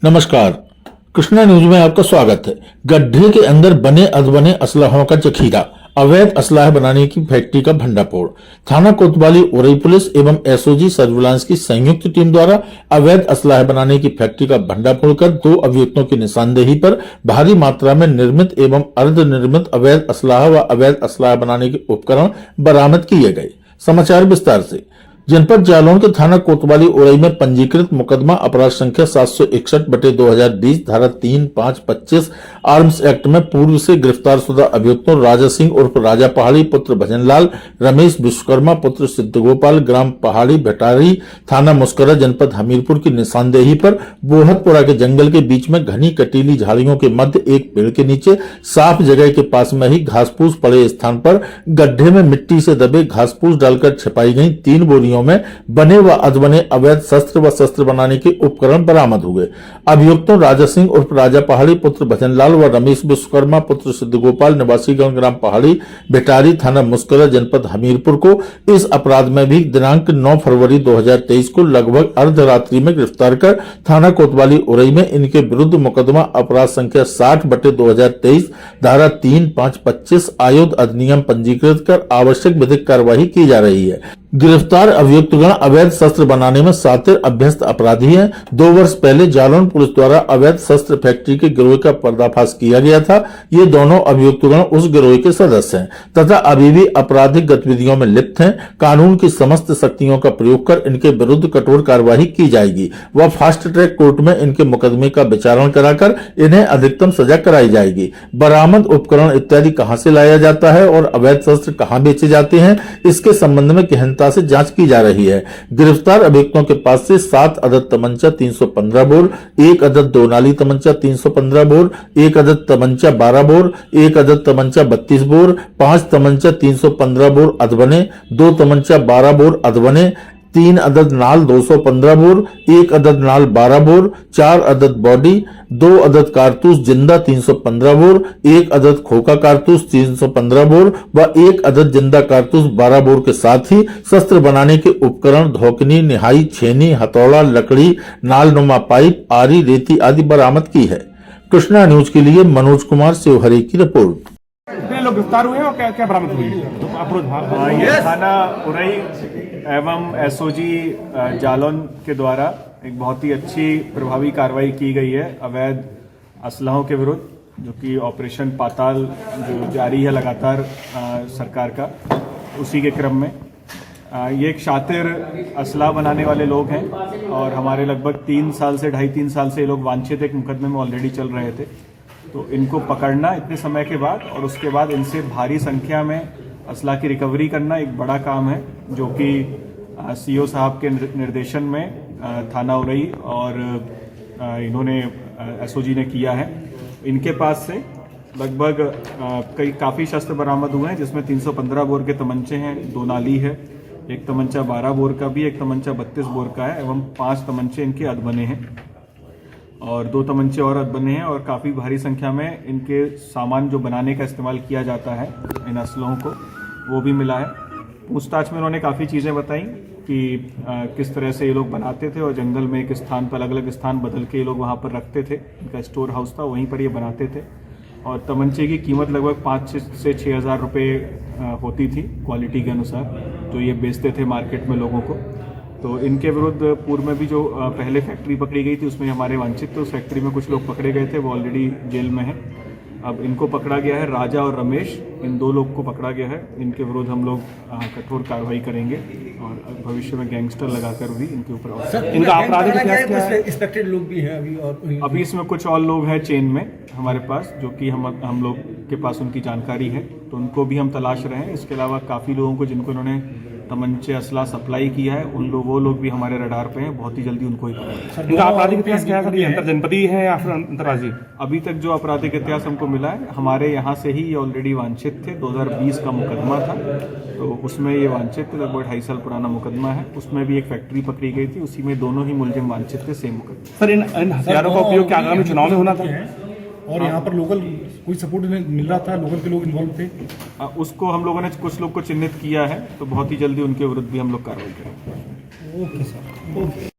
नमस्कार, कृष्णा न्यूज में आपका स्वागत है। गड्ढे के अंदर बने अधबने असलाहों का जखीरा, अवैध असलाह बनाने की फैक्ट्री का भंडाफोड़। थाना कोतवाली उरई पुलिस एवं एसओजी सर्विलांस की संयुक्त टीम द्वारा अवैध असलाह बनाने की फैक्ट्री का भंडाफोड़ कर 2 अभियुक्तों की निशानदेही पर भारी मात्रा में निर्मित एवं अर्धनिर्मित अवैध असलाह व अवैध असलाह बनाने के उपकरण बरामद किए गए। समाचार विस्तार से। जनपद जालौन के थाना कोतवाली उरई में पंजीकृत मुकदमा अपराध संख्या 761/2020 धारा 3-5-25 आर्म्स एक्ट में पूर्व से गिरफ्तार शुदा अभियुक्तों राजा सिंह उर्फ राजा पहाड़ी पुत्र भजनलाल, रमेश विश्वकर्मा पुत्र सिद्धगोपाल, ग्राम पहाड़ी भेटारी, थाना मुस्करा, जनपद हमीरपुर की निशानदेही पर बोहतपुरा के जंगल के बीच में घनी कटीली झाड़ियों के मध्य एक पेड़ के नीचे साफ जगह के पास में ही घासपूस पड़े स्थान पर गड्ढे में मिट्टी से दबे घासपूस डालकर छिपाई गई 3 बोरियों में बने व अधबने अवैध शस्त्र व शस्त्र बनाने के उपकरण बरामद हुए। अभियुक्तों राजा सिंह उर्फ राजा पहाड़ी पुत्र भजनलाल व रमेश विश्वकर्मा पुत्र सिद्धगोपाल निवासी ग्राम पहाड़ी भेटारी, थाना मुस्करा, जनपद हमीरपुर को इस अपराध में भी दिनांक 9 फरवरी 2023 को लगभग अर्धरात्रि में गिरफ्तार कर थाना कोतवाली उरई में इनके विरुद्ध मुकदमा अपराध संख्या 60/2023 धारा 3-5-25 आयुध अधिनियम पंजीकृत कर आवश्यक विधिक कार्यवाही की जा रही है। गिरफ्तार अभियुक्तगण अवैध शस्त्र बनाने में शातिर अभ्यस्त अपराधी हैं। 2 वर्ष पहले जालौन पुलिस द्वारा अवैध शस्त्र फैक्ट्री के गिरोह का पर्दाफाश किया गया था। ये दोनों अभियुक्तगण उस गिरोह के सदस्य हैं तथा अभी भी आपराधिक गतिविधियों में लिप्त हैं। कानून की समस्त शक्तियों का प्रयोग कर इनके विरुद्ध कठोर कार्यवाही की जाएगी व फास्ट ट्रैक कोर्ट में इनके मुकदमे का विचारण कराकर इन्हें अधिकतम सजा कराई जाएगी। बरामद उपकरण इत्यादि कहां से लाया जाता है और अवैध शस्त्र कहां बेचे जाते हैं, इसके संबंध में गहनता से जांच की जा रही है। गिरफ्तार अभियुक्तों के पास से 7 अदद तमंचा 315 बोर, 1 अदद 2 नाली तमंचा 315 बोर, 1 अदद तमंचा 12 बोर, 1 अदद तमंचा 32 बोर, 5 तमंचा 315 बोर अधबने, 2 तमंचा 12 बोर अधबने, 3 अदद नाल 215 बोर, 1 अदद नाल 12 बोर, 4 अदद बॉडी, 2 अदद कारतूस जिंदा 315 बोर, 1 अदद खोखा कारतूस 315 बोर व 1 अदद जिंदा कारतूस 12 बोर के साथ ही शस्त्र बनाने के उपकरण धोकनी, निहाई, छेनी, हथौड़ा, लकड़ी, नालनुमा पाइप, आरी, रेती आदि बरामद की है। कृष्णा न्यूज के लिए मनोज कुमार सेवहरे की रिपोर्ट। कितने लोग गिरफ्तार हुए हैं और क्या क्या बरामद हुई? ये थाना उरई एवं एसओजी जालौन के द्वारा एक बहुत ही अच्छी प्रभावी कार्रवाई की गई है अवैध असलहों के विरुद्ध, जो कि ऑपरेशन पाताल जो जारी है लगातार सरकार का, उसी के क्रम में ये एक शातिर असलाह बनाने वाले लोग हैं और हमारे लगभग 3 साल से 2.5-3 साल से ये लोग वांछित एक मुकदमे में ऑलरेडी चल रहे थे। तो इनको पकड़ना इतने समय के बाद और उसके बाद इनसे भारी संख्या में असला की रिकवरी करना एक बड़ा काम है, जो कि सीओ साहब के निर्देशन में थाना उरई और इन्होंने एसओजी ने किया है। इनके पास से लगभग काफ़ी शस्त्र बरामद हुए हैं, जिसमें 315 बोर के तमंचे हैं, 2 नाली है, 1 तमंचा 12 बोर का भी, 1 तमंचा 32 बोर का है एवं 5 तमंचे इनके अधबने हैं और 2 तमंचे और अधबने हैं और काफ़ी भारी संख्या में इनके सामान जो बनाने का इस्तेमाल किया जाता है इन असलों को, वो भी मिला है। पूछताछ में उन्होंने काफ़ी चीज़ें बताई कि किस तरह से ये लोग बनाते थे और जंगल में एक स्थान पर अलग अलग स्थान बदल के ये लोग वहाँ पर रखते थे, इनका स्टोर हाउस था, वहीं पर ये बनाते थे और तमंचे की कीमत लगभग 5 से 6 हज़ार रुपये होती थी क्वालिटी के अनुसार, जो ये बेचते थे मार्केट में लोगों को। तो इनके विरुद्ध पूर्व में भी जो पहले फैक्ट्री पकड़ी गई थी उसमें हमारे वांछित थे, उस फैक्ट्री में कुछ लोग पकड़े गए थे, वो ऑलरेडी जेल में हैं। अब इनको पकड़ा गया है, राजा और रमेश, इन 2 लोग को पकड़ा गया है। इनके विरुद्ध हम लोग कठोर कार्रवाई करेंगे और भविष्य में गैंगस्टर लगाकर भी इनके ऊपर इनका आपराधिक इतिहास क्या है? इंस्पेक्टेड लोग भी हैं अभी और अभी इसमें कुछ और लोग हैं चेन में हमारे पास, जो कि हम लोग के पास उनकी जानकारी है, तो उनको भी हम तलाश रहे हैं। इसके अलावा काफ़ी लोगों को जिनको इन्होंने तमंचे असला सप्लाई किया है, वो लोग भी हमारे रडार पे हैं, बहुत ही जल्दी उनको ही पकड़ेंगे। इनका आपराधिक इतिहास क्या है? अंतरजनपदीय है या फिर अंतर्राज्यीय? अभी तक जो आपराधिक इतिहास हमको मिला है, हमारे यहाँ से ही ये ऑलरेडी वांछित थे। 2020 का मुकदमा था, तो उसमें ये वांछित थे, लगभग 2.5 साल पुराना मुकदमा है। उसमें भी एक फैक्ट्री पकड़ी गई थी, उसी में दोनों ही मुलजिम वांछित थे, सेम मुकदमा। सर, इन हथियारों का उपयोग क्या आगामी चुनाव में होना था? और यहाँ पर लोकल कोई सपोर्ट मिल रहा था, लोकल के लोग इन्वॉल्व थे? उसको हम लोगों ने कुछ लोग को चिन्हित किया है, तो बहुत ही जल्दी उनके विरुद्ध भी हम लोग कार्रवाई करेंगे। Okay sir, okay.